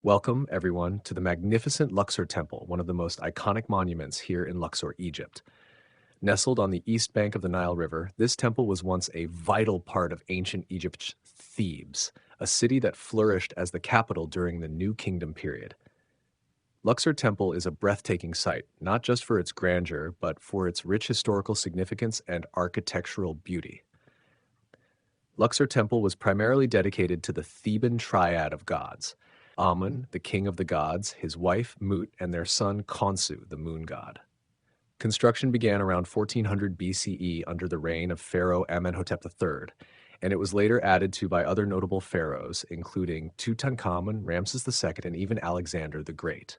Welcome, everyone, to the magnificent Luxor Temple, one of the most iconic monuments here in Luxor, Egypt. Nestled on the east bank of the Nile River, this temple was once a vital part of ancient Egypt's Thebes, a city that flourished as the capital during the New Kingdom period. Luxor Temple is a breathtaking sight, not just for its grandeur, but for its rich historical significance and architectural beauty. Luxor Temple was primarily dedicated to the Theban triad of gods: Amun, the king of the gods, his wife Mut, and their son Khonsu, the moon god. Construction began around 1400 BCE under the reign of Pharaoh Amenhotep III, and it was later added to by other notable pharaohs, including Tutankhamun, Ramses II, and even Alexander the Great.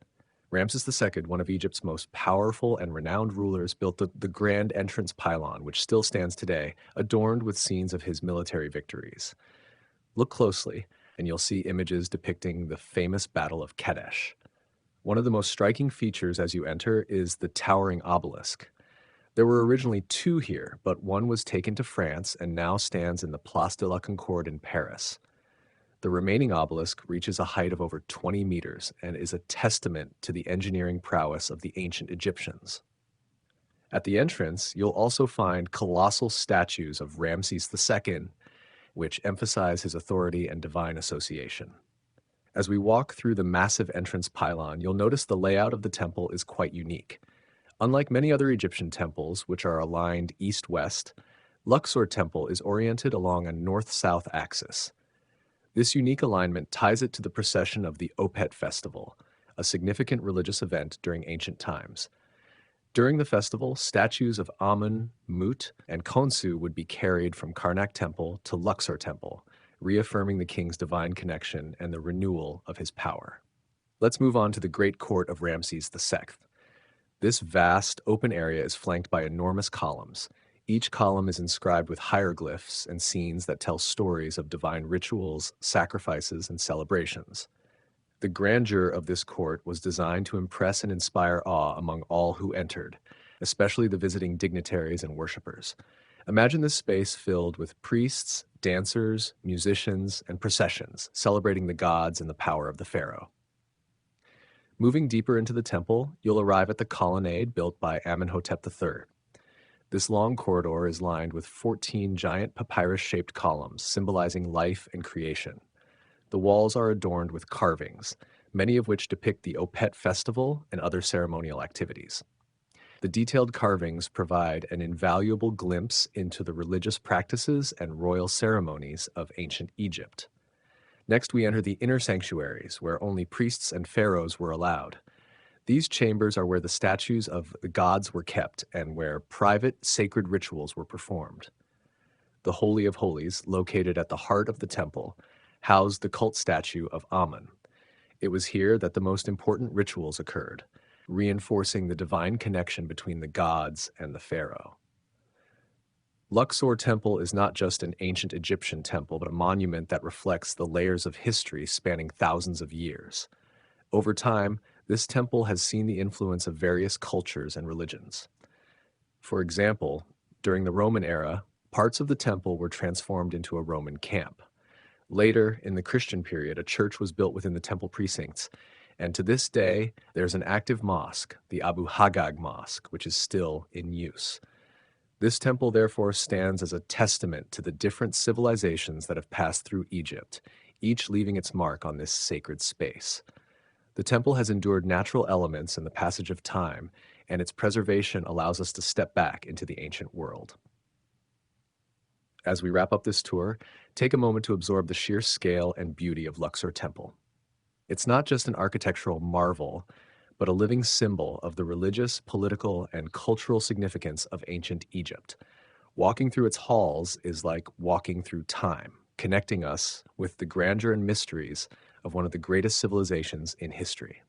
Ramses II, one of Egypt's most powerful and renowned rulers, built the grand entrance pylon, which still stands today, adorned with scenes of his military victories. Look closely, and you'll see images depicting the famous Battle of Kadesh. One of the most striking features as you enter is the towering obelisk. There were originally two here, but one was taken to France and now stands in the Place de la Concorde in Paris. The remaining obelisk reaches a height of over 20 meters and is a testament to the engineering prowess of the ancient Egyptians. At the entrance, you'll also find colossal statues of Ramses II, which emphasize his authority and divine association. As we walk through the massive entrance pylon, you'll notice the layout of the temple is quite unique. Unlike many other Egyptian temples, which are aligned east-west, Luxor Temple is oriented along a north-south axis. This unique alignment ties it to the procession of the Opet festival, a significant religious event during ancient times. During the festival, statues of Amun, Mut, and Khonsu would be carried from Karnak Temple to Luxor Temple, reaffirming the king's divine connection and the renewal of his power. Let's move on to the Great Court of Ramses II. This vast, open area is flanked by enormous columns. Each column is inscribed with hieroglyphs and scenes that tell stories of divine rituals, sacrifices, and celebrations. The grandeur of this court was designed to impress and inspire awe among all who entered, especially the visiting dignitaries and worshippers. Imagine this space filled with priests, dancers, musicians, and processions, celebrating the gods and the power of the pharaoh. Moving deeper into the temple, you'll arrive at the colonnade built by Amenhotep III. This long corridor is lined with 14 giant papyrus-shaped columns symbolizing life and creation. The walls are adorned with carvings, many of which depict the Opet festival and other ceremonial activities. The detailed carvings provide an invaluable glimpse into the religious practices and royal ceremonies of ancient Egypt. Next, we enter the inner sanctuaries, where only priests and pharaohs were allowed. These chambers are where the statues of the gods were kept and where private, sacred rituals were performed. The Holy of Holies, located at the heart of the temple, housed the cult statue of Amun. It was here that the most important rituals occurred, reinforcing the divine connection between the gods and the pharaoh. Luxor Temple is not just an ancient Egyptian temple, but a monument that reflects the layers of history spanning thousands of years. Over time, this temple has seen the influence of various cultures and religions. For example, during the Roman era, parts of the temple were transformed into a Roman camp. Later, in the Christian period, a church was built within the temple precincts, and to this day, there's an active mosque, the Abu Haggag Mosque, which is still in use. This temple therefore stands as a testament to the different civilizations that have passed through Egypt, each leaving its mark on this sacred space. The temple has endured natural elements and the passage of time, and its preservation allows us to step back into the ancient world. As we wrap up this tour, take a moment to absorb the sheer scale and beauty of Luxor Temple. It's not just an architectural marvel, but a living symbol of the religious, political, and cultural significance of ancient Egypt. Walking through its halls is like walking through time, connecting us with the grandeur and mysteries of one of the greatest civilizations in history.